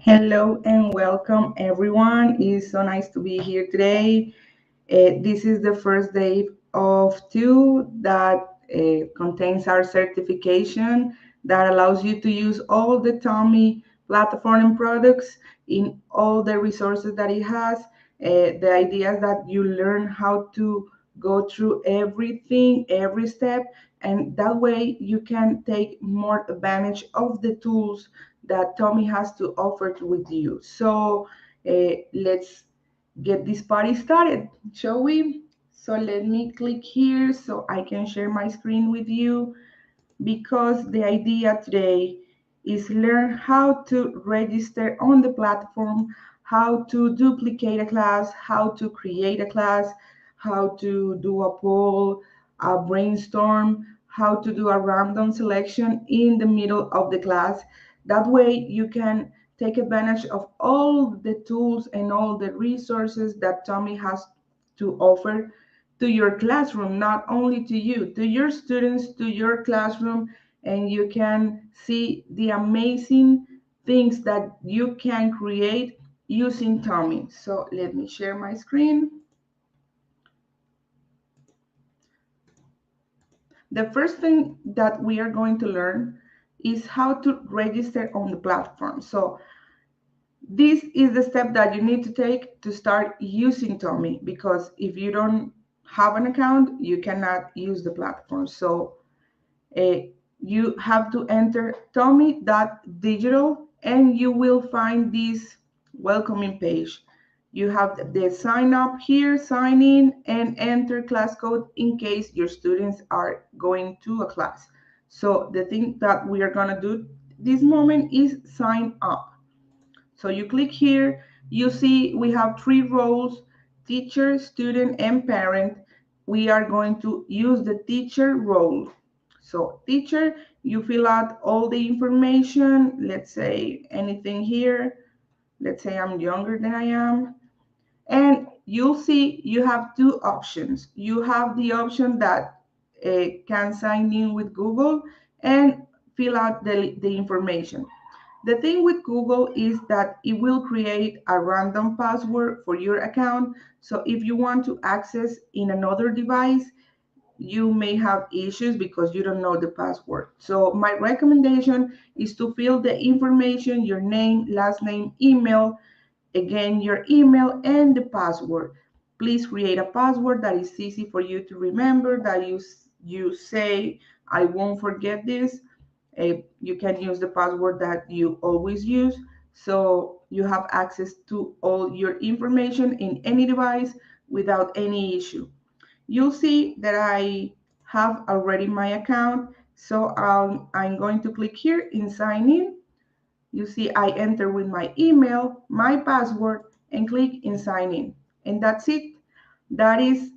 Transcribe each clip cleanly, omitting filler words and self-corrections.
Hello and welcome, everyone. It's so nice to be here today. This is the first day of two that contains our certification that allows you to use all the TOMi platform and products in all the resources that it has. The idea is that you learn how to go through everything, every step, and that way you can take more advantage of the tools that TOMi has to offer with you. So let's get this party started, shall we? So let me click here so I can share my screen with you because the idea today is learn how to register on the platform, how to duplicate a class, how to create a class, how to do a poll, a brainstorm, how to do a random selection in the middle of the class. That way you can take advantage of all the tools and all the resources that TOMi has to offer to your classroom, not only to you, to your students, to your classroom, and you can see the amazing things that you can create using TOMi. So let me share my screen. The first thing that we are going to learn is how to register on the platform. So this is the step that you need to take to start using TOMi, because if you don't have an account, you cannot use the platform. So uh, you have to enter tomi.digital and you will find this welcoming page. You have the sign up here, sign in, and enter class code in case your students are going to a class. So the thing that we are going to do this moment is sign up. So you click here, you see we have three roles: teacher, student, and parent. We are going to use the teacher role. So teacher, you fill out all the information. Let's say anything here. Let's say I'm younger than I am. And you'll see you have two options. You have the option that can sign in with Google and fill out the information. The thing with Google is that it will create a random password for your account. So if you want to access in another device, you may have issues because you don't know the password. So my recommendation is to fill the information, your name, last name, email, again, your email and the password. Please create a password that is easy for you to remember, that you say, I won't forget this. You can use the password that you always use, so you have access to all your information in any device without any issue. You'll see that I have already my account, so I'm going to click here in sign in. You see I enter with my email, my password, and click in sign in. And that's it. That is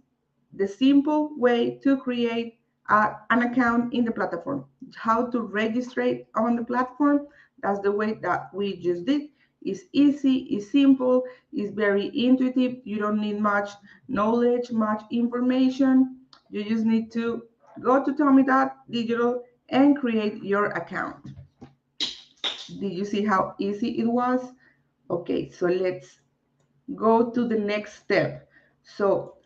the simple way to create an account in the platform. How to register on the platform, that's the way that we just did. It's easy, it's simple, it's very intuitive. You don't need much knowledge, much information. You just need to go to TOMi.digital and create your account. Did you see how easy it was? Okay, so let's go to the next step. So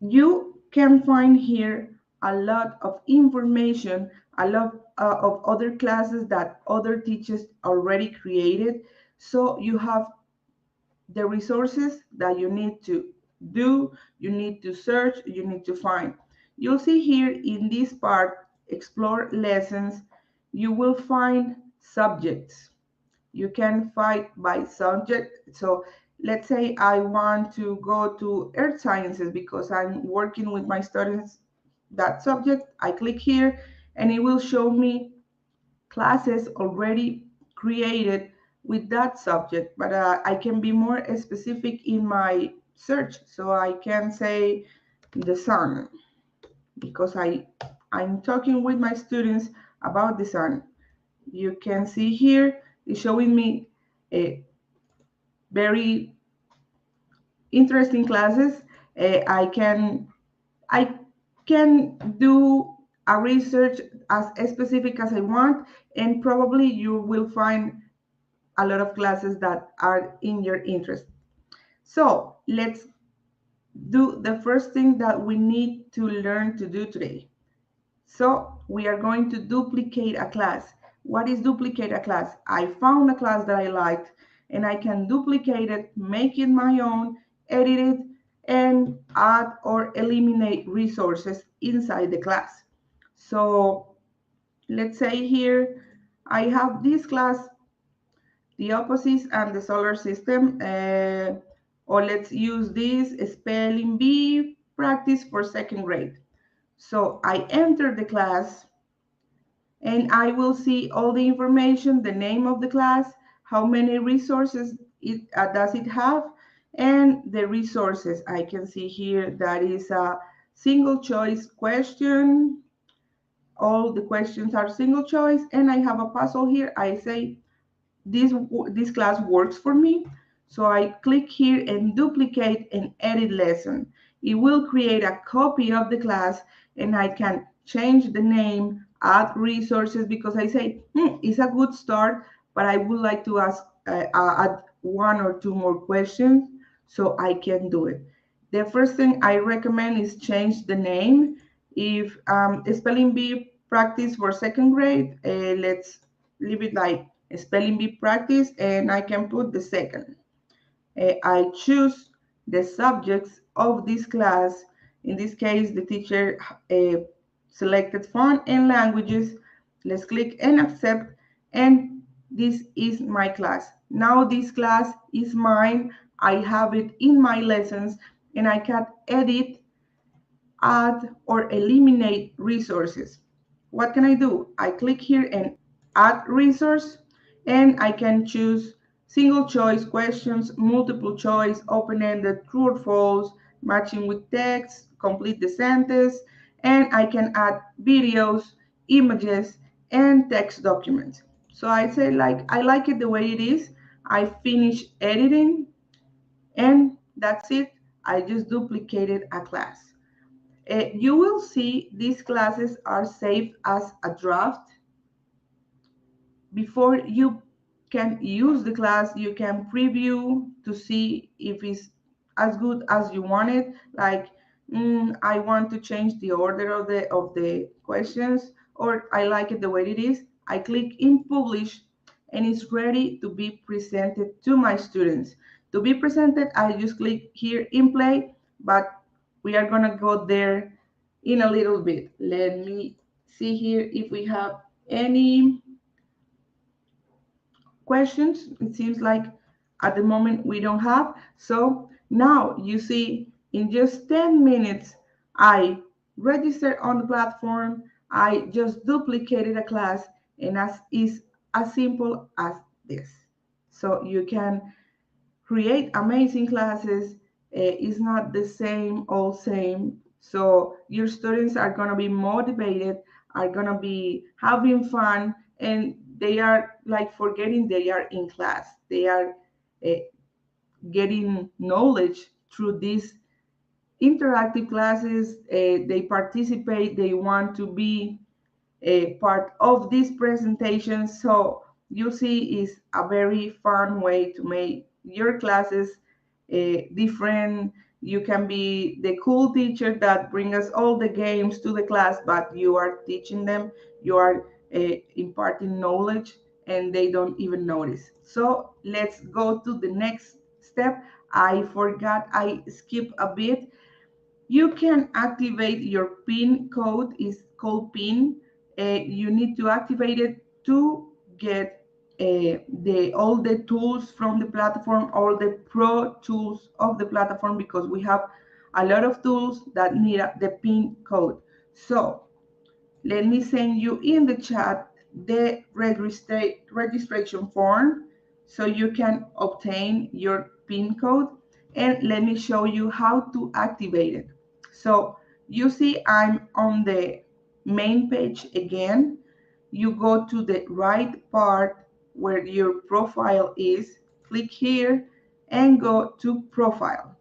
you can find here a lot of information, a lot of other classes that other teachers already created. So you have the resources that you need to do, you need to search, you need to find. You'll see here in this part, explore lessons, you will find subjects. You can find by subject. So let's say I want to go to earth sciences because I'm working with my students that subject. I click here and it will show me classes already created with that subject, but I can be more specific in my search. So I can say the sun because I'm talking with my students about the sun. You can see here it's showing me a very interesting classes. I can do a research as specific as I want, and probably you will find a lot of classes that are in your interest. So let's do the first thing that we need to learn to do today. So we are going to duplicate a class. What is duplicate a class? I found a class that I liked and I can duplicate it, make it my own, edit it, and add or eliminate resources inside the class. So let's say here I have this class, the opposites and the solar system, or let's use this spelling bee practice for second grade. So I enter the class and I will see all the information, the name of the class, how many resources does it have, and the resources. I can see here that is a single choice question. All the questions are single choice, and I have a puzzle here. I say this class works for me. So I click here and duplicate and edit lesson. It will create a copy of the class and I can change the name, add resources because I say, it's a good start, but I would like to add one or two more questions so I can do it. The first thing I recommend is change the name. If spelling bee practice for second grade, let's leave it like spelling bee practice and I can put the second. I choose the subjects of this class. In this case, the teacher selected font and languages. Let's click and accept. And this is my class. Now this class is mine. I have it in my lessons and I can edit, add, or eliminate resources. What can I do? I click here and add resource, and I can choose single choice questions, multiple choice, open-ended, true or false, matching with text, complete the sentence, and I can add videos, images, and text documents. So I say I like it the way it is. I finish editing, and that's it. I just duplicated a class. You will see these classes are saved as a draft. Before you can use the class, you can preview to see if it's as good as you want it. Like, I want to change the order of the questions, or I like it the way it is. I click in publish, and it's ready to be presented to my students. To be presented, I just click here in play, but we are gonna go there in a little bit. Let me see here if we have any questions. It seems like at the moment we don't have. So now you see in just 10 minutes, I registered on the platform. I just duplicated a class and as is as simple as this. So you can create amazing classes. It's not the same old same. So your students are going to be motivated, are going to be having fun, and they are like forgetting they are in class. They are uh, getting knowledge through these interactive classes. They participate, they want to be a part of this presentation. So you see is a very fun way to make your classes different. You can be the cool teacher that brings us all the games to the class, but you are teaching them, you are imparting knowledge, and they don't even notice. So let's go to the next step. I forgot, I skipped a bit. You can activate your PIN code, is called PIN. You need to activate it to get the all the tools from the platform, all the pro tools of the platform, because we have a lot of tools that need the PIN code. So let me send you in the chat the registration form so you can obtain your PIN code, and let me show you how to activate it. So you see I'm on the main page again. You go to the right part where your profile is, click here and go to profile.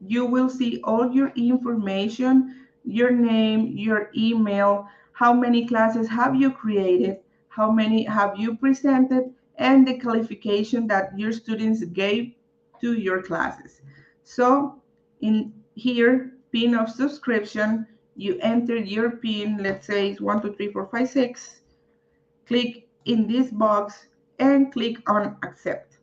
You will see all your information, your name, your email, how many classes have you created, how many have you presented, and the qualification that your students gave to your classes. So in here, pin of subscription, you enter your pin, let's say it's 123456, click in this box and click on accept.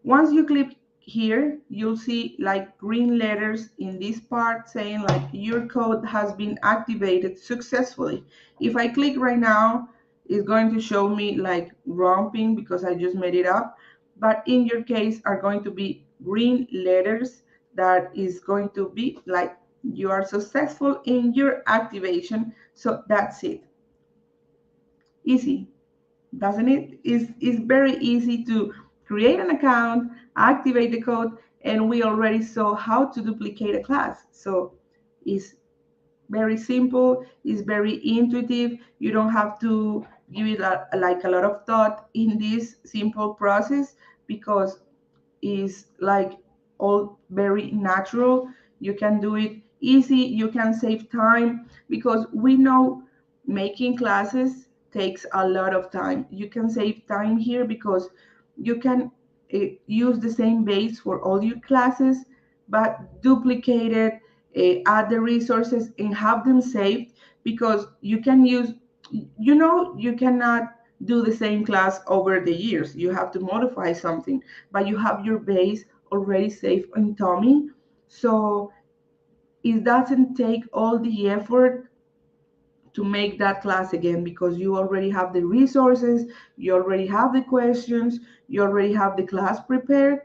Once you click here, you'll see like green letters in this part saying like your code has been activated successfully. If I click right now, it's going to show me like wrong pin because I just made it up. But in your case are going to be green letters that is going to be like you are successful in your activation. So that's it. Easy, doesn't it? It's very easy to create an account, activate the code, and we already saw how to duplicate a class. So it's very simple, it's very intuitive. You don't have to give it like a lot of thought in this simple process because is like all very natural. You can do it easy, you can save time because we know making classes takes a lot of time. You can save time here because you can use the same base for all your classes, but duplicate it, add the resources and have them saved because you can use, you cannot do the same class over the years. You have to modify something, but you have your base already saved in TOMi. So it doesn't take all the effort to make that class again because you already have the resources, you already have the questions, you already have the class prepared,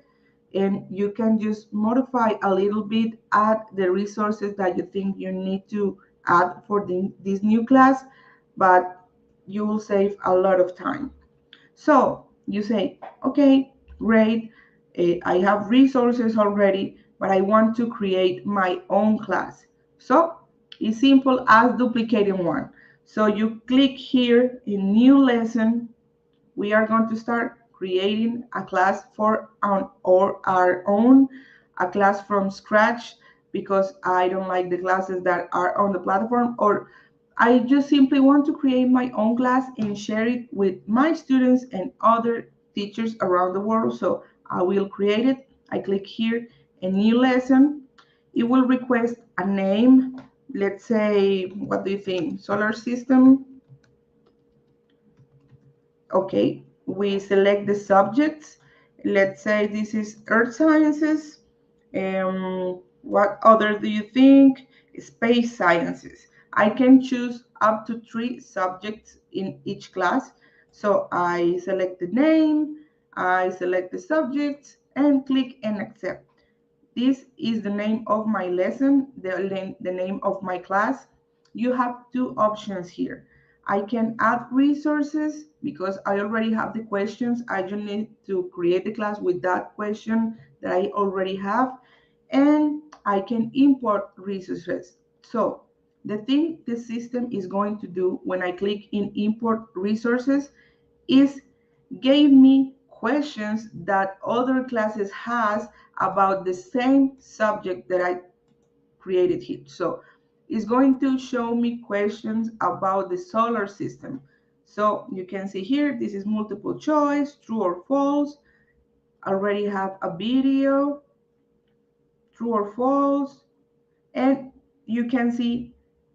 and you can just modify a little bit, add the resources that you think you need to add for this new class, but you will save a lot of time. So you say, okay, great, I have resources already, but I want to create my own class. So it's simple as duplicating one. So you click here in new lesson. We are going to start creating a class for our own, a class from scratch because I don't like the classes that are on the platform, or I just simply want to create my own class and share it with my students and other teachers around the world. So I will create it. I click here, a new lesson. It will request a name. Let's say, what do you think? Solar system. Okay, we select the subjects. Let's say this is earth sciences. What other do you think? Space sciences. I can choose up to 3 subjects in each class. So I select the name, I select the subjects, and click and accept. This is the name of my lesson, the name of my class. You have two options here. I can add resources because I already have the questions. I just need to create the class with that question that I already have. And I can import resources. So the thing the system is going to do when I click in import resources is gave me questions that other classes has about the same subject that I created here. So it's going to show me questions about the solar system. So you can see here, this is multiple choice, true or false. I already have a video, true or false, and you can see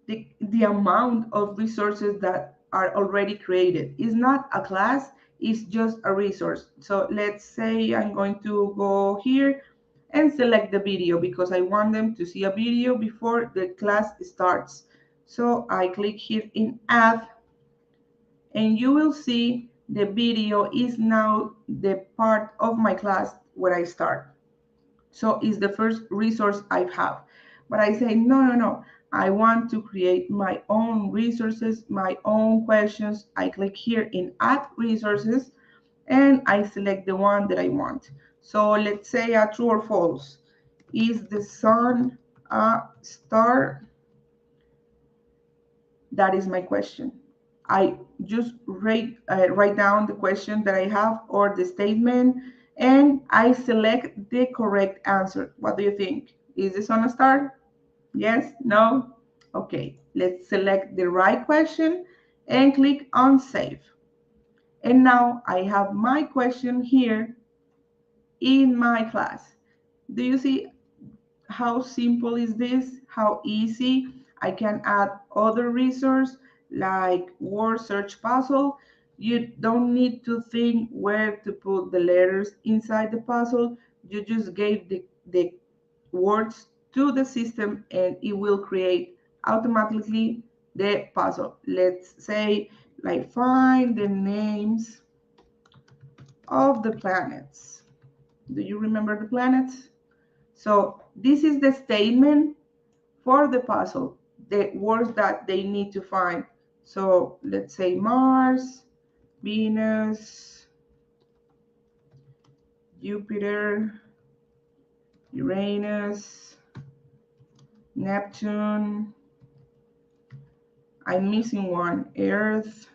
the amount of resources that are already created. It's not a class, it's just a resource. So let's say I'm going to go here and select the video because I want them to see a video before the class starts. So I click here in add, and you will see the video is now the part of my class where I start. So it's the first resource I have. But I say, no, no, no. I want to create my own resources, my own questions. I click here in add resources and I select the one that I want. So let's say a true or false. Is the sun a star? That is my question. I just write down the question that I have or the statement, and I select the correct answer. What do you think? Is the sun a star? Yes? No? Okay, let's select the right question and click on save. And now I have my question here in my class. Do you see how simple is this? How easy? I can add other resources like word search puzzle. You don't need to think where to put the letters inside the puzzle. You just gave the words to the system and it will create automatically the puzzle. Let's say like find the names of the planets. Do you remember the planets? So this is the statement for the puzzle, the words that they need to find. So let's say Mars, Venus, Jupiter, Uranus, Neptune. I'm missing one, Earth.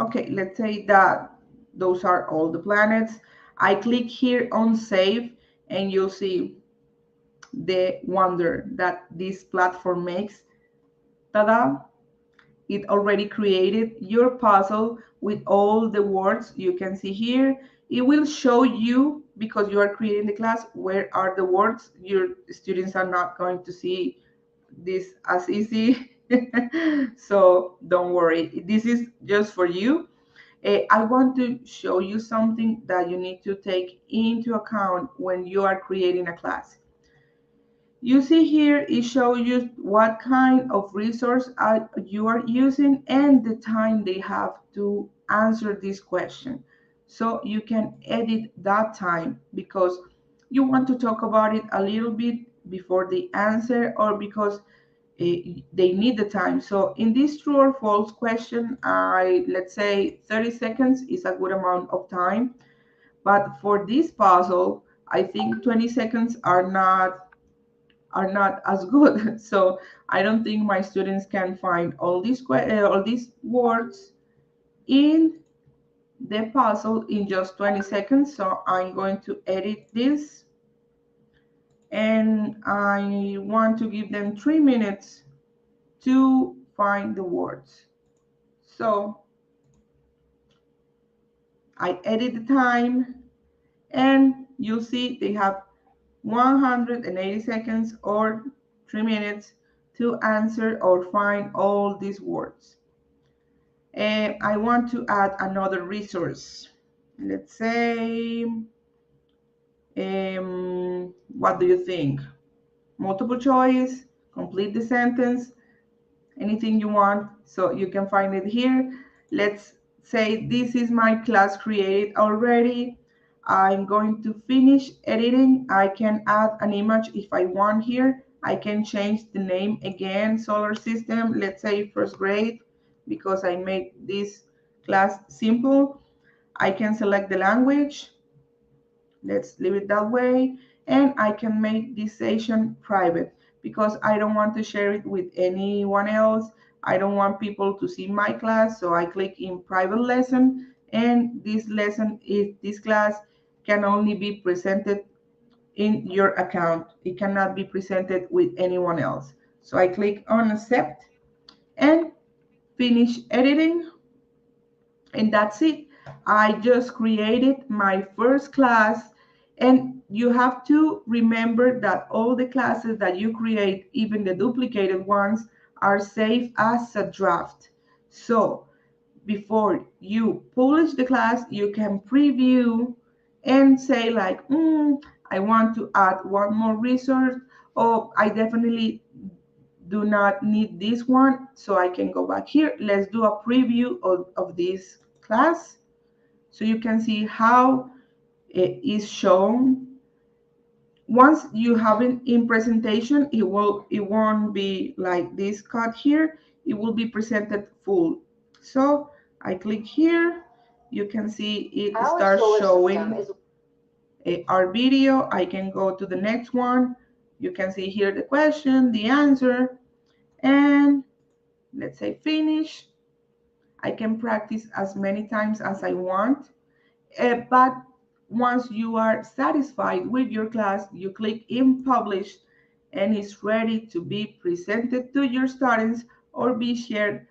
Okay, let's say that those are all the planets. I click here on save and you'll see the wonder that this platform makes. Ta-da! It already created your puzzle with all the words you can see here. It will show you, because you are creating the class, where are the words. Your students are not going to see this as easy. So don't worry, this is just for you. I want to show you something that you need to take into account when you are creating a class. You see here, it shows you what kind of resource you are using and the time they have to answer this question. So you can edit that time because you want to talk about it a little bit before the answer or because they need the time. So in this true or false question, let's say 30 seconds is a good amount of time. But for this puzzle, I think 20 seconds are not as good. So I don't think my students can find all these words in the puzzle in just 20 seconds. So I'm going to edit this and I want to give them 3 minutes to find the words. So I edit the time and you'll see they have 180 seconds or 3 minutes to answer or find all these words. And I want to add another resource. Let's say, what do you think? Multiple choice, complete the sentence, anything you want. So you can find it here. Let's say this is my class created already. I'm going to finish editing. I can add an image if I want here. I can change the name again, solar system, let's say first grade, because I made this class simple. I can select the language. Let's leave it that way. And I can make this session private because I don't want to share it with anyone else. I don't want people to see my class. So I click in private lesson and this class can only be presented in your account. It cannot be presented with anyone else. So I click on accept and finish editing. And that's it. I just created my first class. And you have to remember that all the classes that you create, even the duplicated ones, are saved as a draft. So before you publish the class, you can preview and say like, I want to add one more resource, or I definitely do not need this one, so I can go back here. Let's do a preview of this class so you can see how it is shown. Once you have it in presentation, it won't be like this cut here. It will be presented full. So I click here. You can see it starts showing our video. I can go to the next one. You can see here the question, the answer, and let's say finish. I can practice as many times as I want. But once you are satisfied with your class, you click in publish and it's ready to be presented to your students or be shared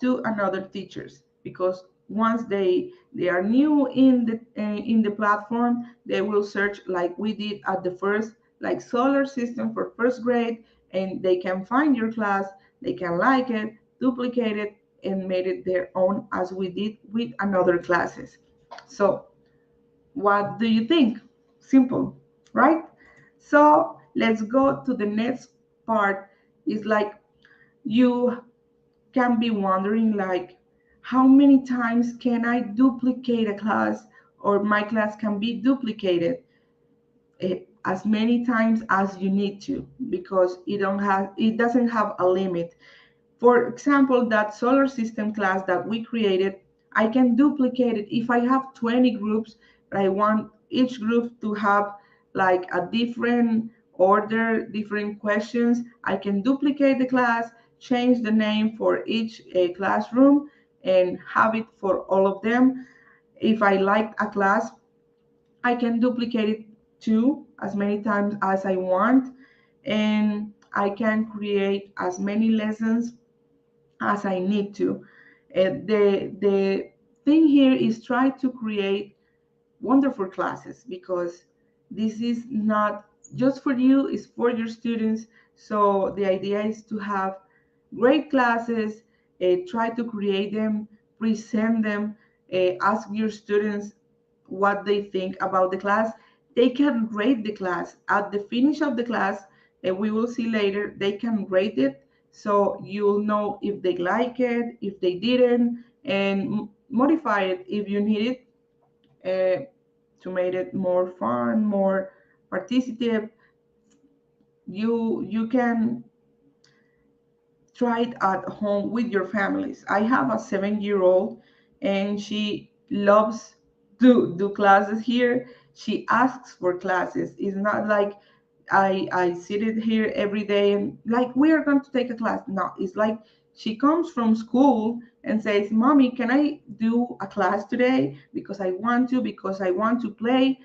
to another teachers because once they are new in the platform, they will search like we did at the first, like solar system for first grade, and they can find your class, they can like it, duplicate it, and made it their own as we did with another classes. So what do you think? Simple, right? So let's go to the next part. Is like you can be wondering like how many times can I duplicate a class, or my class can be duplicated as many times as you need to, because it doesn't have a limit. For example, that solar system class that we created, I can duplicate it if I have 20 groups, but I want each group to have like a different order, different questions. I can duplicate the class, change the name for each classroom, and have it for all of them. If I like a class, I can duplicate it too as many times as I want, and I can create as many lessons as I need to. The thing here is try to create wonderful classes, because this is not just for you, it's for your students. So the idea is to have great classes, try to create them, present them, ask your students what they think about the class. They can rate the class at the finish of the class, and we will see later they can rate it, so you'll know if they like it, if they didn't, and modify it if you need it, to make it more fun, more participative. You can try it at home with your families. I have a 7-year-old, and she loves to do classes here. She asks for classes. It's not like I sit it here every day and like we are going to take a class. No, it's like she comes from school and says, "Mommy, can I do a class today? Because I want to. Because I want to play."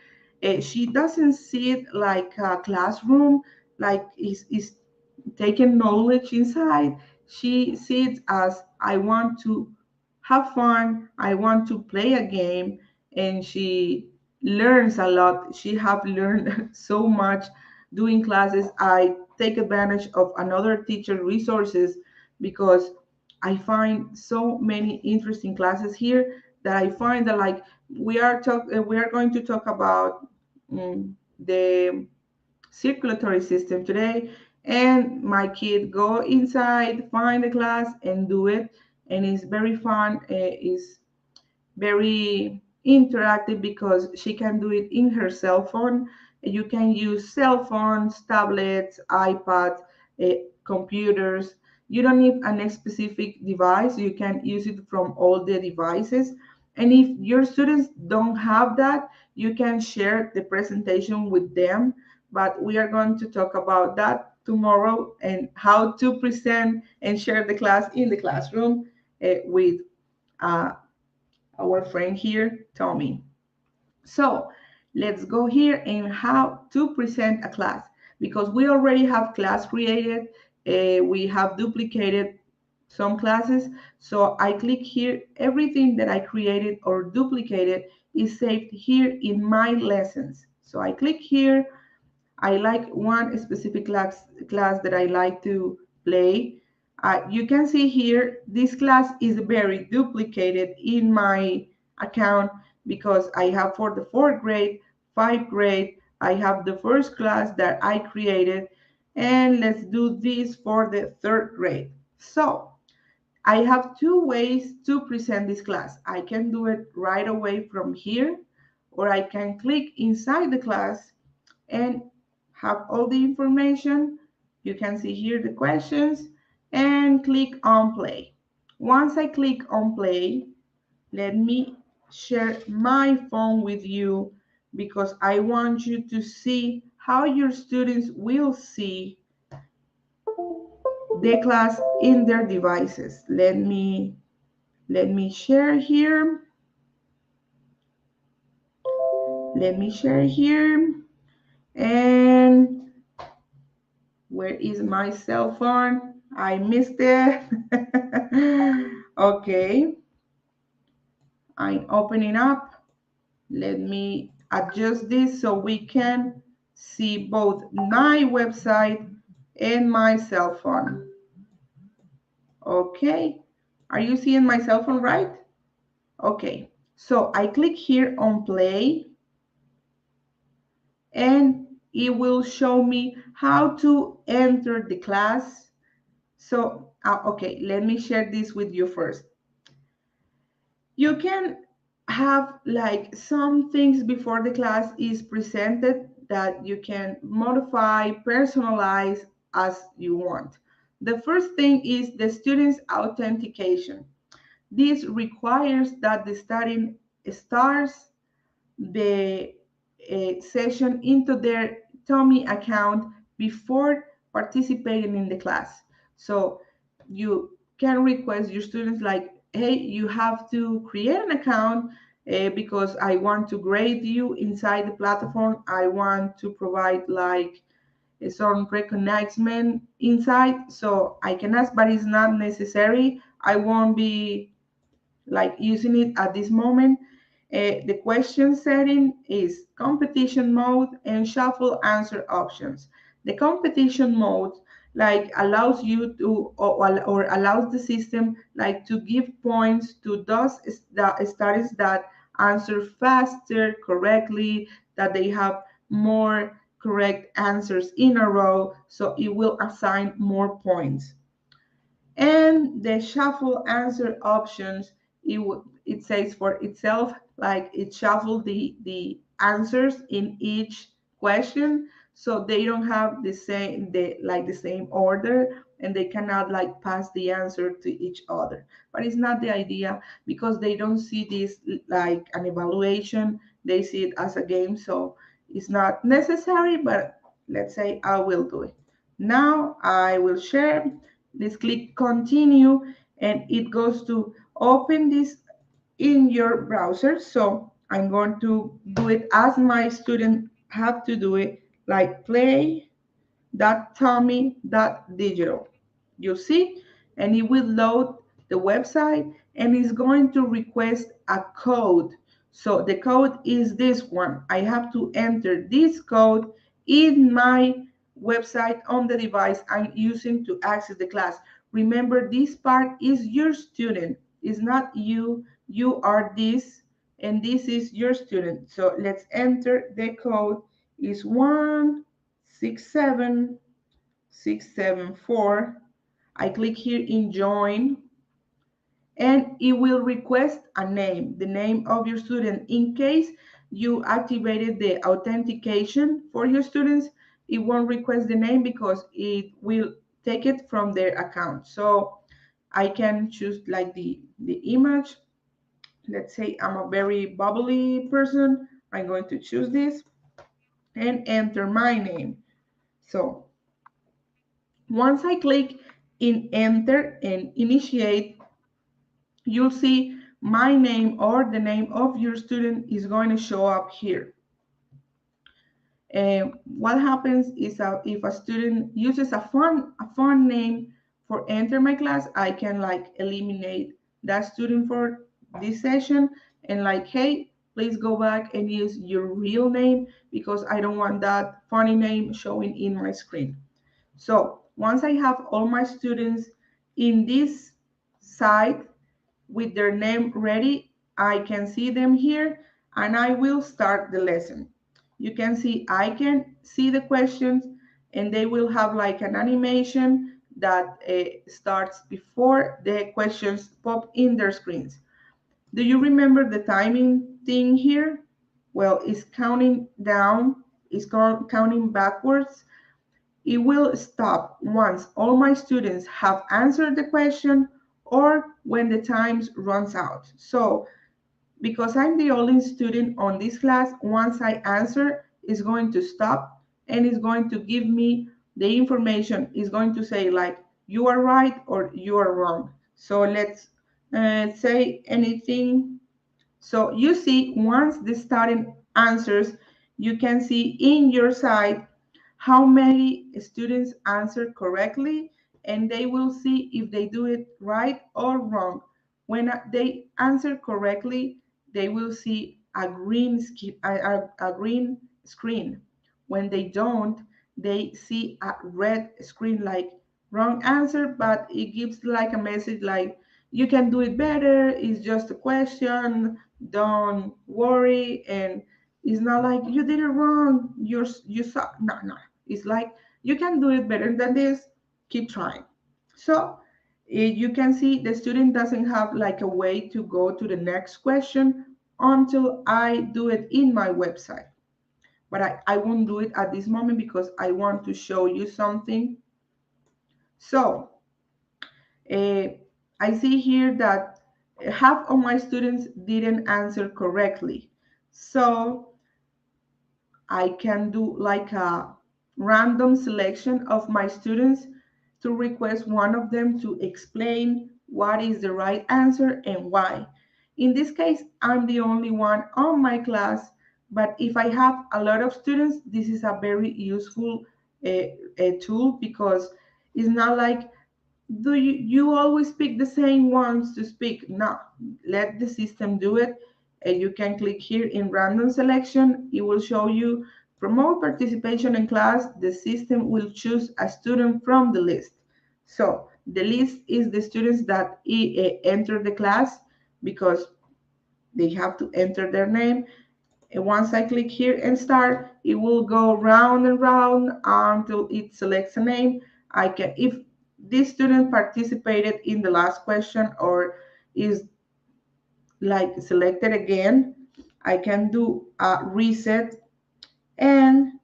She doesn't see it like a classroom, like is taking knowledge inside. She sees as I want to have fun, I want to play a game, and she learns a lot. She have learned so much doing classes. I take advantage of another teacher resources, because I find so many interesting classes here that I find that like we are going to talk about the circulatory system today, and my kid go inside, find the class, and do it. And it's very fun. It's very interactive because she can do it in her cell phone. You can use cell phones, tablets, iPads, computers. You don't need a specific device. You can use it from all the devices. And if your students don't have that, you can share the presentation with them. But we are going to talk about that tomorrow, and how to present and share the class in the classroom with uh, our friend here, TOMi. So let's go here and how to present a class, because we already have class created. We have duplicated some classes. So I click here. Everything that I created or duplicated is saved here in my lessons. So I click here. I like one specific class that I like to play. You can see here, this class is very duplicated in my account, because I have for the 4th grade, 5th grade, I have the first class that I created, and let's do this for the 3rd grade. So I have two ways to present this class. I can do it right away from here, or I can click inside the class and have all the information. You can see here the questions and click on play. Once I click on play, let me share my phone with you, because I want you to see how your students will see the class in their devices. Let me share here. Let me share here. And where is my cell phone? I missed it. Okay. I'm opening up. Let me adjust this so we can see both my website and my cell phone. Okay, are you seeing my cell phone right? Okay, so I click here on play and it will show me how to enter the class. So, okay, let me share this with you first. You can have like some things before the class is presented that you can modify, personalize as you want. The first thing is the student's authentication. This requires that the student starts the session into their TOMi account before participating in the class. So you can request your students like, hey, you have to create an account because I want to grade you inside the platform. I want to provide like a certain recognition inside. So I can ask, but it's not necessary. I won't be like using it at this moment. The question setting is competition mode and shuffle answer options. The competition mode like allows you to or allows the system like to give points to those studies that answer faster, correctly, that they have more correct answers in a row, so it will assign more points. And the shuffle answer options, it says for itself like it shuffle the answers in each question, so they don't have the same order and they cannot like pass the answer to each other. But it's not the idea because they don't see this like an evaluation, they see it as a game, so it's not necessary. But let's say I will do it now. I will share. Let's click continue and it goes to open this in your browser. So I'm going to do it as my student have to do it, like play.tomi.digital. You see, and it will load the website and it's going to request a code. So the code is this one. I have to enter this code in my website on the device I'm using to access the class. Remember, this part is your student. It's not you. You are this, and this is your student. So let's enter the code. Is 167674. I click here in join and it will request a name, the name of your student. In case you activated the authentication for your students, it won't request the name because it will take it from their account. So I can choose like the image. Let's say I'm a very bubbly person. I'm going to choose this and enter my name. So once I click in enter and initiate, you'll see my name or the name of your student is going to show up here. What happens is if a student uses a fun name for enter my class, I can like eliminate that student for this session and like, hey, please go back and use your real name because I don't want that funny name showing in my screen. So once I have all my students in this site with their name ready, I can see them here and I will start the lesson. You can see I can see the questions and they will have like an animation that starts before the questions pop in their screens. Do you remember the timing thing here? Well, it's counting down, it's counting backwards. It will stop once all my students have answered the question or when the time runs out. So because I'm the only student on this class, once I answer, it's going to stop and it's going to give me the information. It's going to say like, you are right or you are wrong. So let's say anything. So you see, once the student answers, you can see in your site how many students answer correctly, and they will see if they do it right or wrong. When they answer correctly, they will see a green screen. When they don't, they see a red screen like wrong answer, but it gives like a message like you can do it better. It's just a question. Don't worry. And it's not like you did it wrong. You suck. No, no. It's like you can do it better than this. Keep trying. So you can see the student doesn't have like a way to go to the next question until I do it in my website. But I won't do it at this moment because I want to show you something. So uh, I see here that half of my students didn't answer correctly. So I can do like a random selection of my students to request one of them to explain what is the right answer and why. In this case, I'm the only one on my class, but if I have a lot of students, this is a very useful tool because it's not like do you always pick the same ones to speak? No, let the system do it. And you can click here in random selection. It will show you promote participation in class. The system will choose a student from the list. So the list is the students that enter the class because they have to enter their name. And once I click here and start, it will go round and round until it selects a name. I can, if this student participated in the last question or is like selected again, I can do a reset and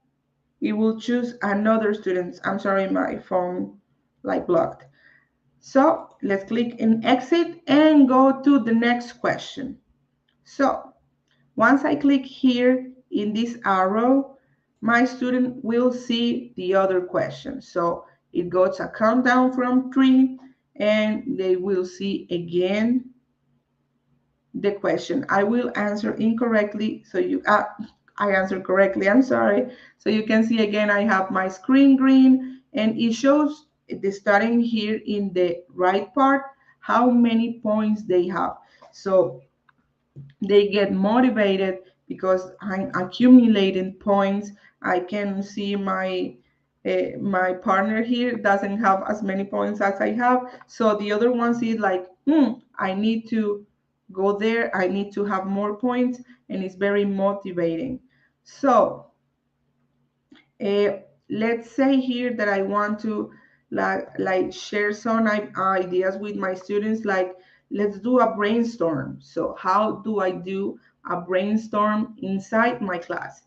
it will choose another student. I'm sorry, my phone like blocked. So let's click in exit and go to the next question. So once I click here in this arrow, my student will see the other question. So it goes a countdown from 3 and they will see again the question. I will answer incorrectly. So I answered correctly. I'm sorry. So you can see again, I have my screen green and it shows the starting here in the right part, how many points they have. So they get motivated because I'm accumulating points. I can see my partner here doesn't have as many points as I have. So the other one see like, I need to go there. I need to have more points, and it's very motivating. So uh, let's say here that I want to like share some ideas with my students, like let's do a brainstorm. So how do I do a brainstorm inside my class?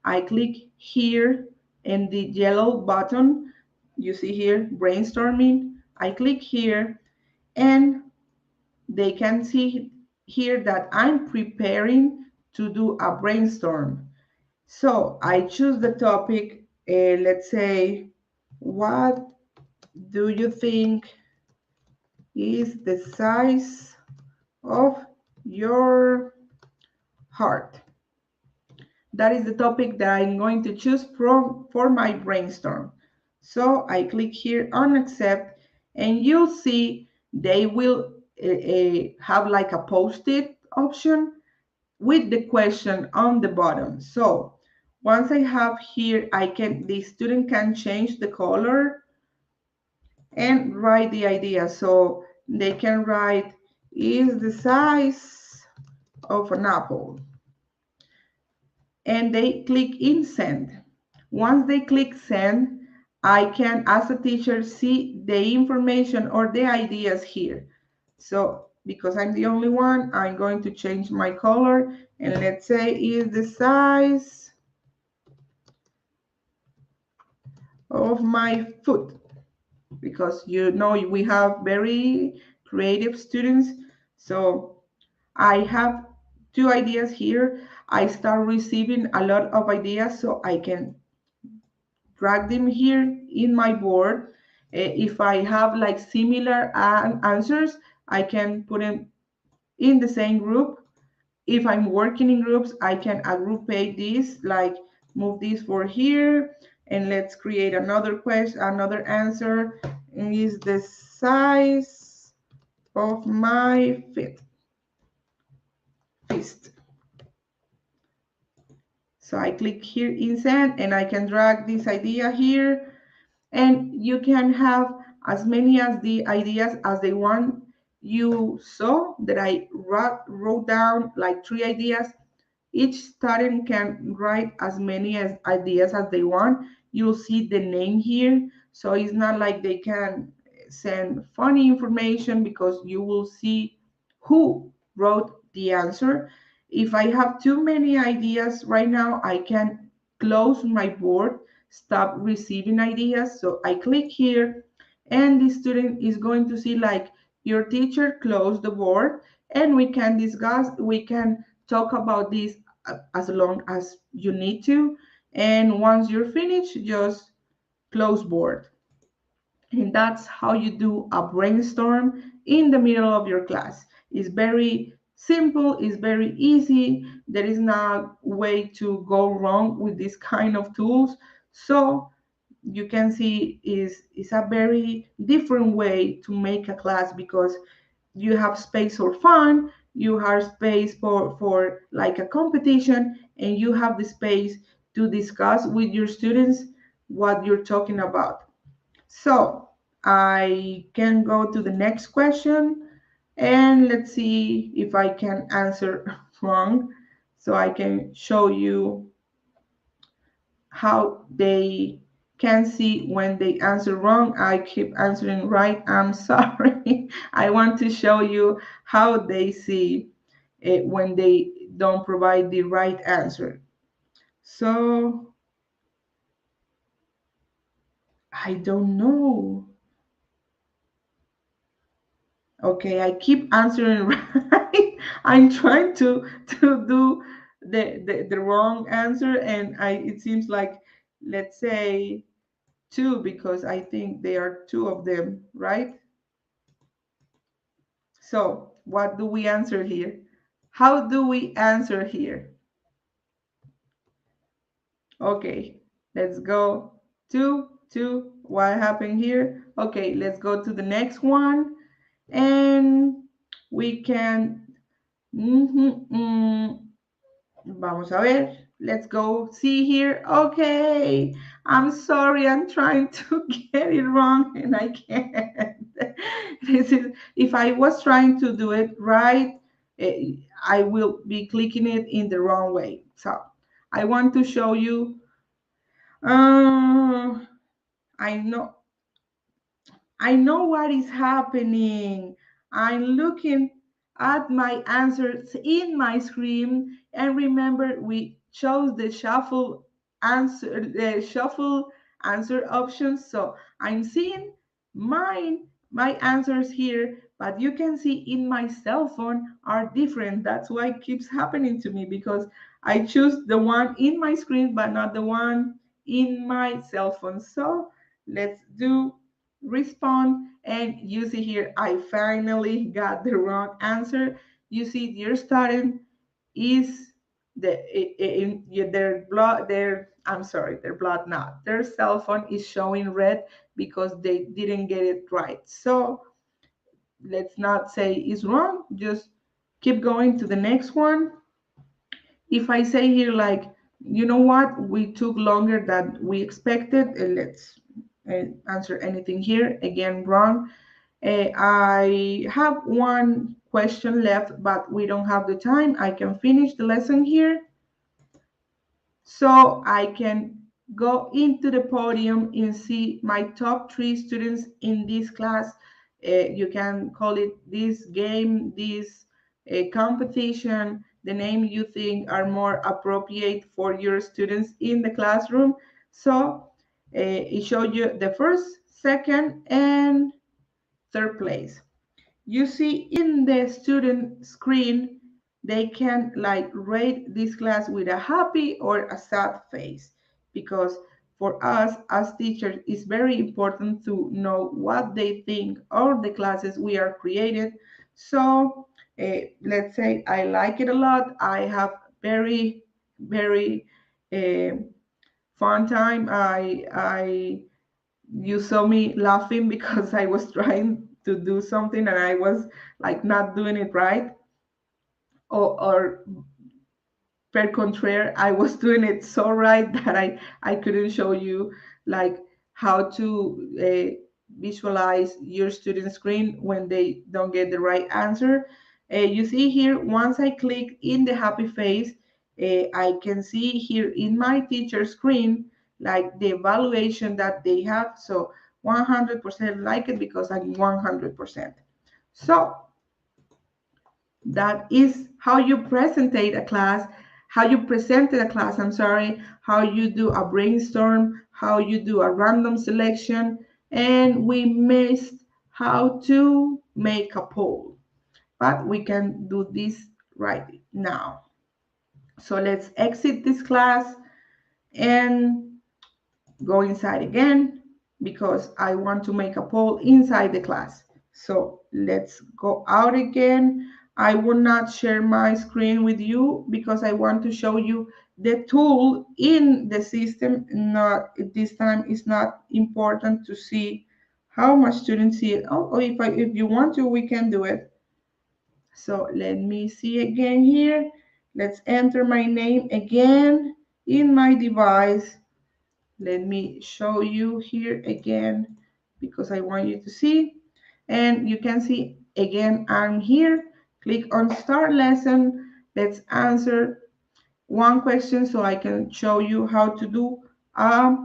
I click here in the yellow button. You see here, brainstorming. I click here and they can see here that I'm preparing to do a brainstorm. So I choose the topic, let's say, what do you think is the size of your heart? That is the topic that I'm going to choose for my brainstorm. So I click here on accept and you'll see they will have like a post-it option with the question on the bottom. So once I have here, the student can change the color and write the idea. So they can write, is the size of an apple. And they click in send. Once they click send, I can, as a teacher, see the information or the ideas here. So because I'm the only one, I'm going to change my color and let's say is the size of my foot, because you know we have very creative students. So I have two ideas here. I start receiving a lot of ideas, so I can drag them here in my board. If I have like similar answers, I can put them in the same group. If I'm working in groups, I can aggregate this, like move this for here, and let's create another question, another answer. Is the size of my feet. organized. So I click here in send and I can drag this idea here, and you can have as many as the ideas as they want. You saw that I wrote down like 3 ideas. Each student can write as many as ideas as they want. You'll see the name here. So it's not like they can send funny information, because you will see who wrote the answer. If I have too many ideas right now, I can close my board, stop receiving ideas. So I click here, and the student is going to see like, your teacher closed the board, and we can discuss, we can talk about this as long as you need to. And once you're finished, just close board. And that's how you do a brainstorm in the middle of your class. It's very simple, it's very easy. There is no way to go wrong with this kind of tools. So you can see is a very different way to make a class, because you have space for fun, you have space for like a competition, and you have the space to discuss with your students what you're talking about. So I can go to the next question, and let's see if I can answer wrong, so I can show you how they can see when they answer wrong. I keep answering right. I'm sorry. I want to show you how they see it when they don't provide the right answer. So I don't know. Okay, I keep answering right. I'm trying to do the wrong answer, and I it seems like, let's say, two, because I think there are two of them, right? So what do we answer here? How do we answer here? Okay, let's go to what happened here. Okay, let's go to the next one, and we can. Vamos a ver. Let's go see here. Okay. I'm sorry. I'm trying to get it wrong and I can't. This is, if I was trying to do it right, I will be clicking it in the wrong way. So I want to show you. Uh, I know I know what is happening. I'm looking at my answers in my screen, and remember we chose the shuffle answer options. So I'm seeing my answers here, but you can see in my cell phone are different. That's why it keeps happening to me, because I choose the one in my screen but not the one in my cell phone. So let's do respond, and you see here I finally got the wrong answer. You see your student is their blood, their, I'm sorry, their blood, not their cell phone is showing red because they didn't get it right. So let's not say it's wrong, just keep going to the next one. If I say here like, you know what, we took longer than we expected, let's answer anything here, again wrong. I have one question left, but we don't have the time. I can finish the lesson here. So I can go into the podium and see my top 3 students in this class. You can call it this game, this competition, the name you think are more appropriate for your students in the classroom. So it shows you the first, second, and third place. You see in the student screen, they can like rate this class with a happy or a sad face, because for us as teachers it's very important to know what they think of the classes we are created. So let's say I like it a lot, I have very uh, fun time. I You saw me laughing because I was trying to do something and I was like not doing it right. or per contraire, I was doing it so right that I couldn't show you like how to visualize your student screen when they don't get the right answer. You see here, once I click in the happy face, I can see here in my teacher screen like the evaluation that they have. So 100% like it because I'm 100%. So that is how you presentate a class, how you presented a class, I'm sorry, how you do a brainstorm, how you do a random selection, and we missed how to make a poll. But we can do this right now. So let's exit this class and go inside again because I want to make a poll inside the class. So let's go out again. I will not share my screen with you because I want to show you the tool in the system. Not this time it's not important to see how much students see it. Oh, if you want to, we can do it. So let me see again here. Let's enter my name again in my device. Let me show you here again because I want you to see. And you can see again, I'm here. Click on start lesson. Let's answer one question so I can show you how to do a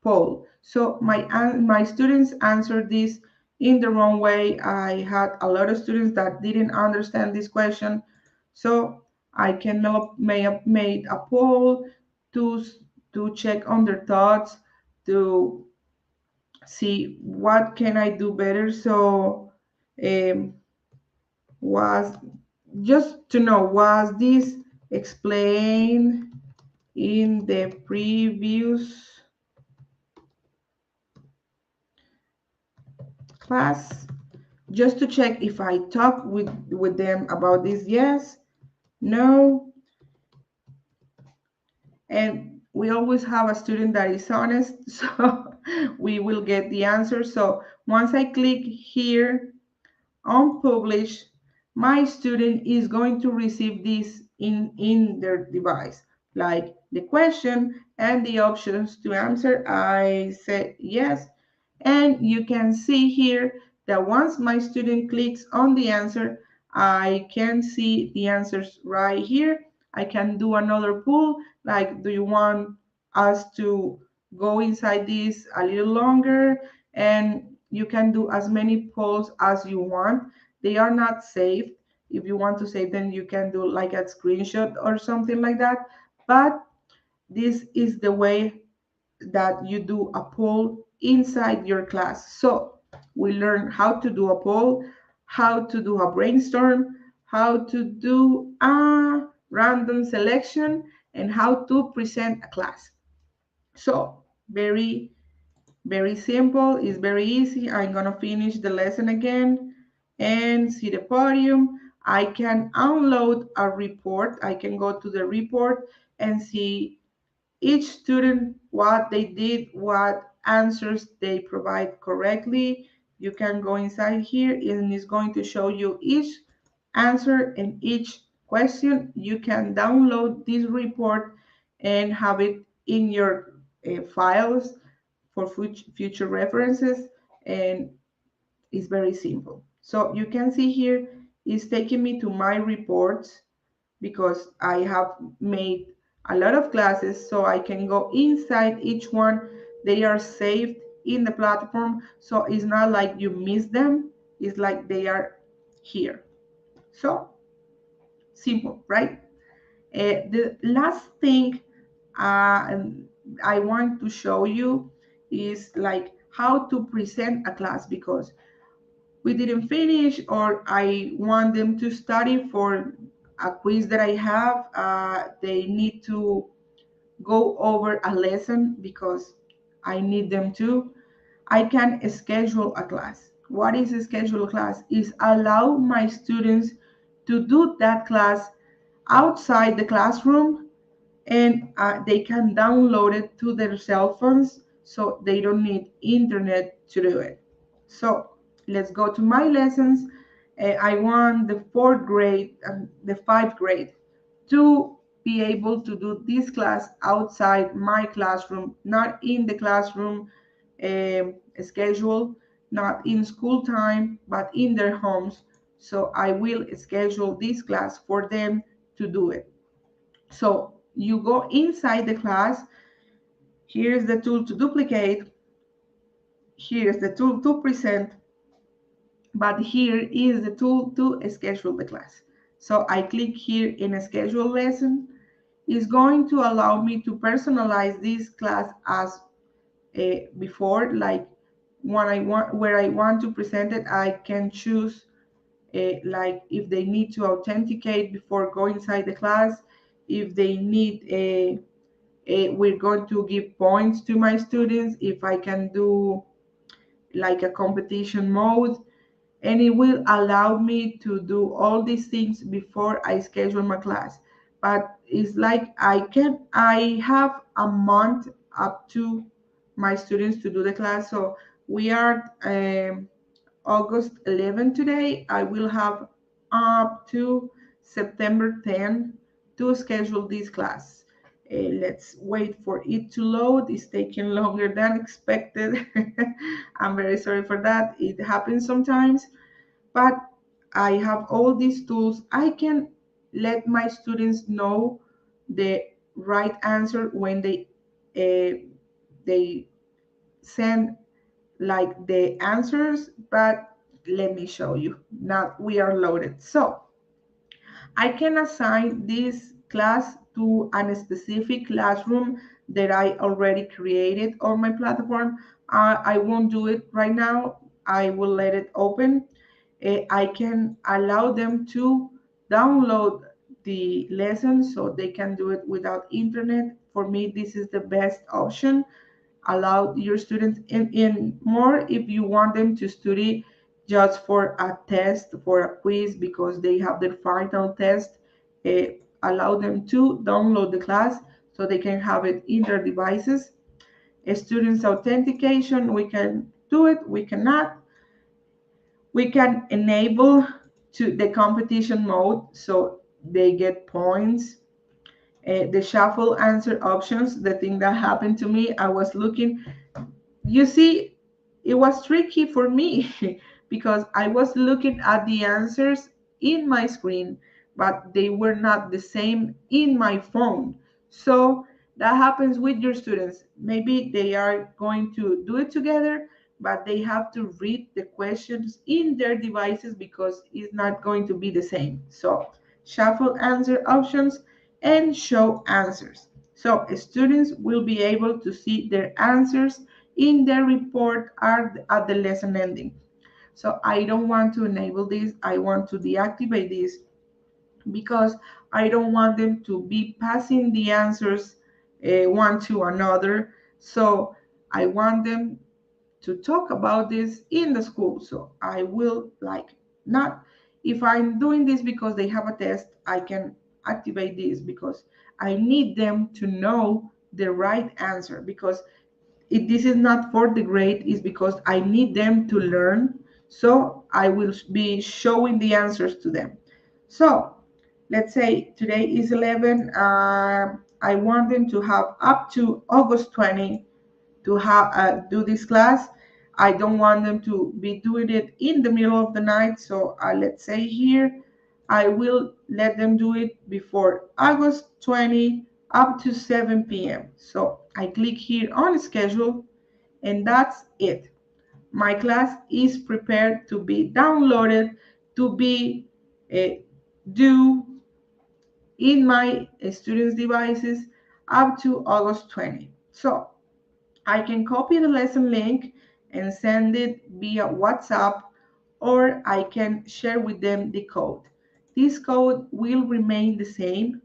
poll. So my students answered this in the wrong way. I had a lot of students that didn't understand this question. So I can may have made a poll to to check on their thoughts, to see what can I do better. So um, was just to know, was this explained in the previous class? Just to check if I talk with them about this. Yes, no. And we always have a student that is honest, so we will get the answer. So once I click here on publish, my student is going to receive this in their device, like the question and the options to answer. I said yes, and you can see here that once my student clicks on the answer, I can see the answers right here. I can do another poll, like, do you want us to go inside this a little longer? And you can do as many polls as you want. They are not saved. If you want to save them, you can do like a screenshot or something like that. But this is the way that you do a poll inside your class. So we learn how to do a poll, how to do a brainstorm, how to do a random selection, and how to present a class. So very simple. It's very easy. I'm gonna finish the lesson again and see the podium. I can download a report. I can go to the report and see each student what they did, what answers they provide correctly. You can go inside here and it's going to show you each answer and each question. You can download this report and have it in your files for future references, and it's very simple. So you can see here it's taking me to my reports because I have made a lot of classes, so I can go inside each one. They are saved in the platform, so it's not like you miss them. It's like they are here. So simple, right? The last thing I want to show you is like how to present a class, because we didn't finish or I want them to study for a quiz that I have. They need to go over a lesson because I need them to. I can schedule a class. What is a schedule class? Is allow my students to do that class outside the classroom, and they can download it to their cell phones, so they don't need internet to do it. So let's go to my lessons I want the fourth grade and the fifth grade to be able to do this class outside my classroom, not in the classroom schedule, not in school time, but in their homes. So I will schedule this class for them to do it. So you go inside the class. Here's the tool to duplicate. Here's the tool to present. But here is the tool to schedule the class. So I click here in a schedule lesson. It's going to allow me to personalize this class as before, like when I want, where I want to present it, I can choose like if they need to authenticate before going inside the class, if they need we're going to give points to my students, if I can do like a competition mode, and it will allow me to do all these things before I schedule my class. But it's like I have a month up to my students to do the class. So we are August 11 today. I will have up to September 10 to schedule this class. Let's wait for it to load. It's taking longer than expected. I'm very sorry for that. It happens sometimes, but I have all these tools. I can let my students know the right answer when they send like the answers. But let me show you. Now we are loaded. So I can assign this class to a specific classroom that I already created on my platform. I won't do it right now. I will let it open. I can allow them to download the lesson so they can do it without internet. For me, this is the best option. Allow your students in more if you want them to study just for a test, for a quiz, because they have their final test. uh, Allow them to download the class so they can have it in their devices. Students authentication, we can do it, we cannot. We can enable to the competition mode so they get points. The shuffle answer options, the thing that happened to me, I was looking, you see, it was tricky for me because I was looking at the answers in my screen, but they were not the same in my phone. So that happens with your students. Maybe they are going to do it together, but they have to read the questions in their devices because it's not going to be the same. So shuffle answer options and show answers. So students will be able to see their answers in the report at the lesson ending. So I don't want to enable this. I want to deactivate this because I don't want them to be passing the answers one to another. So I want them to talk about this in the school. So I will like not, if I'm doing this because they have a test, I can activate this because I need them to know the right answer, because this is not for the grade, is because I need them to learn. So I will be showing the answers to them. So let's say today is 11. I want them to have up to August 20 to have do this class. I don't want them to be doing it in the middle of the night. So let's say here, I will let them do it before August 20 up to 7 p.m. So I click here on schedule, and that's it. My class is prepared to be downloaded, to be due in my students' devices up to August 20. So I can copy the lesson link and send it via WhatsApp, or I can share with them the code. This code will remain the same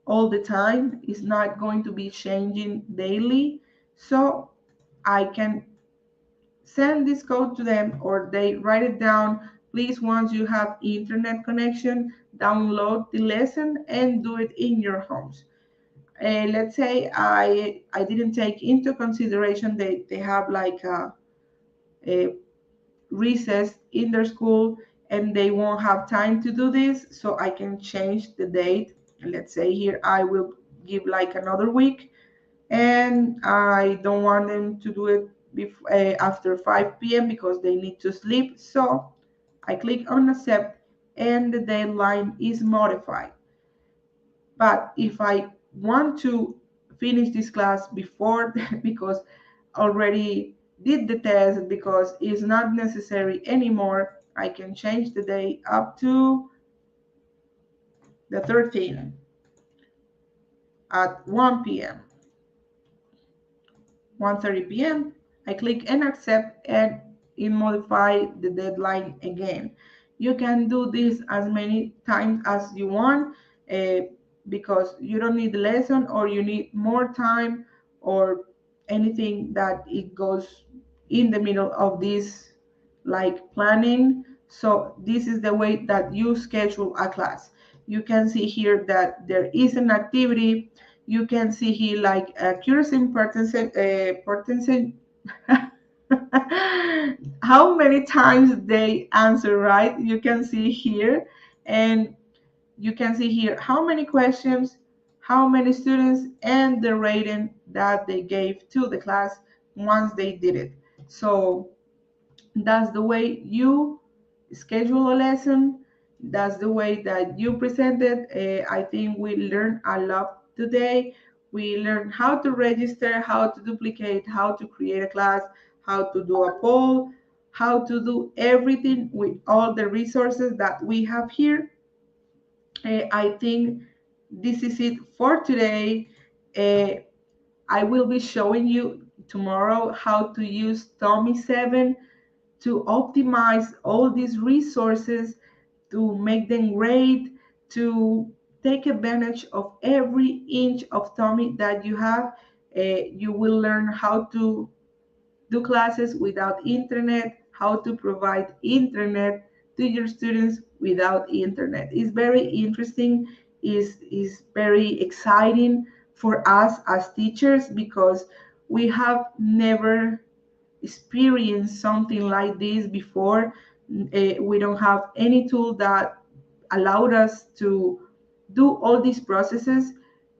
all the time. It's not going to be changing daily. So I can send this code to them, or they write it down. Please, once you have internet connection, download the lesson and do it in your homes. Let's say I didn't take into consideration they have like a recess in their school and they won't have time to do this, so I can change the date. Let's say here I will give like another week, and I don't want them to do it after 5 p.m. because they need to sleep. So I click on accept and the deadline is modified. But if I want to finish this class before because already did the test, because it's not necessary anymore, I can change the day up to the 13th at 1 p.m. 1:30 p.m. I click and accept and it modify the deadline again. You can do this as many times as you want, uh, because you don't need the lesson or you need more time or anything that it goes in the middle of this like planning. So this is the way that you schedule a class. You can see here that there is an activity. You can see here like accuracy and pertinence, how many times they answer right. You can see here, and you can see here how many questions, how many students, and the rating that they gave to the class once they did it. So that's the way you schedule a lesson. That's the way that you present it. I think we learned a lot today. We learned how to register, how to duplicate, how to create a class, how to do a poll, how to do everything with all the resources that we have here. I think this is it for today. Uh, I will be showing you tomorrow how to use TOMi 7 to optimize all these resources, to make them great, to take advantage of every inch of TOMi that you have. You will learn how to do classes without internet, how to provide internet to your students without internet. It's very interesting, is very exciting for us as teachers because we have never experienced something like this before. We don't have any tool that allowed us to do all these processes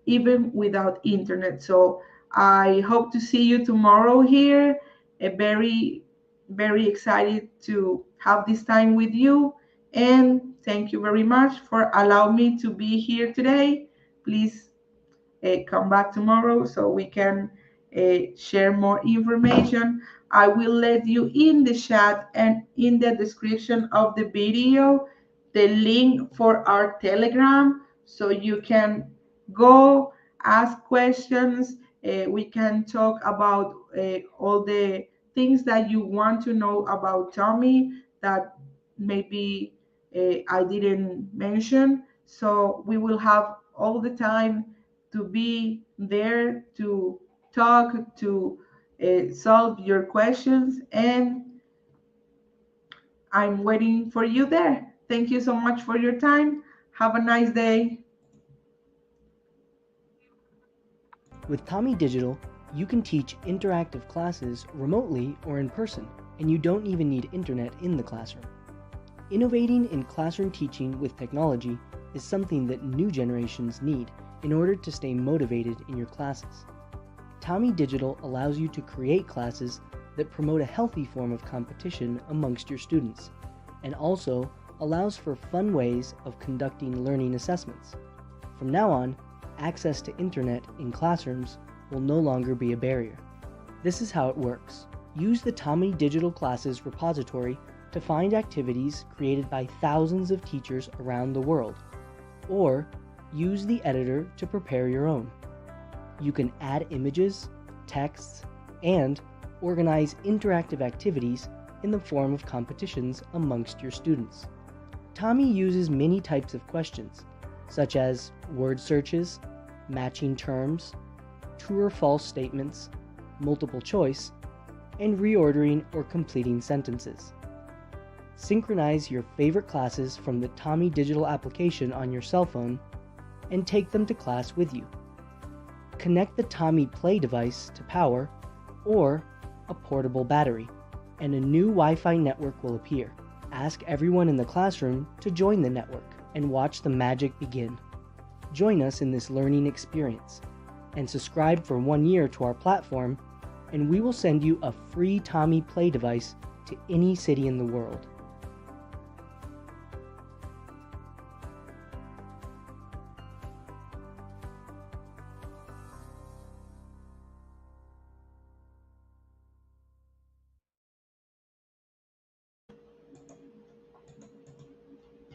even without internet. So I hope to see you tomorrow here. Very, very excited to have this time with you. And thank you very much for allowing me to be here today. Please come back tomorrow so we can share more information. I will let you in the chat and in the description of the video the link for our Telegram so you can go ask questions. We can talk about all the things that you want to know about TOMi that maybe I didn't mention. So we will have all the time to be there to talk, to solve your questions, and I'm waiting for you there. Thank you so much for your time. Have a nice day. With TOMi Digital, you can teach interactive classes remotely or in person, and you don't even need internet in the classroom. Innovating in classroom teaching with technology is something that new generations need in order to stay motivated in your classes. TOMi Digital allows you to create classes that promote a healthy form of competition amongst your students, and also allows for fun ways of conducting learning assessments. From now on, access to internet in classrooms will no longer be a barrier. This is how it works. Use the TOMi Digital Classes repository to find activities created by thousands of teachers around the world, or use the editor to prepare your own. You can add images, texts, and organize interactive activities in the form of competitions amongst your students. TOMi uses many types of questions, such as word searches, matching terms, true or false statements, multiple choice, and reordering or completing sentences. Synchronize your favorite classes from the TOMi Digital application on your cell phone and take them to class with you. Connect the TOMi Play device to power or a portable battery. and a new Wi-Fi network will appear. Ask everyone in the classroom to join the network and watch the magic begin. Join us in this learning experience and subscribe for 1 year to our platform, and we will send you a free TOMi Play device to any city in the world.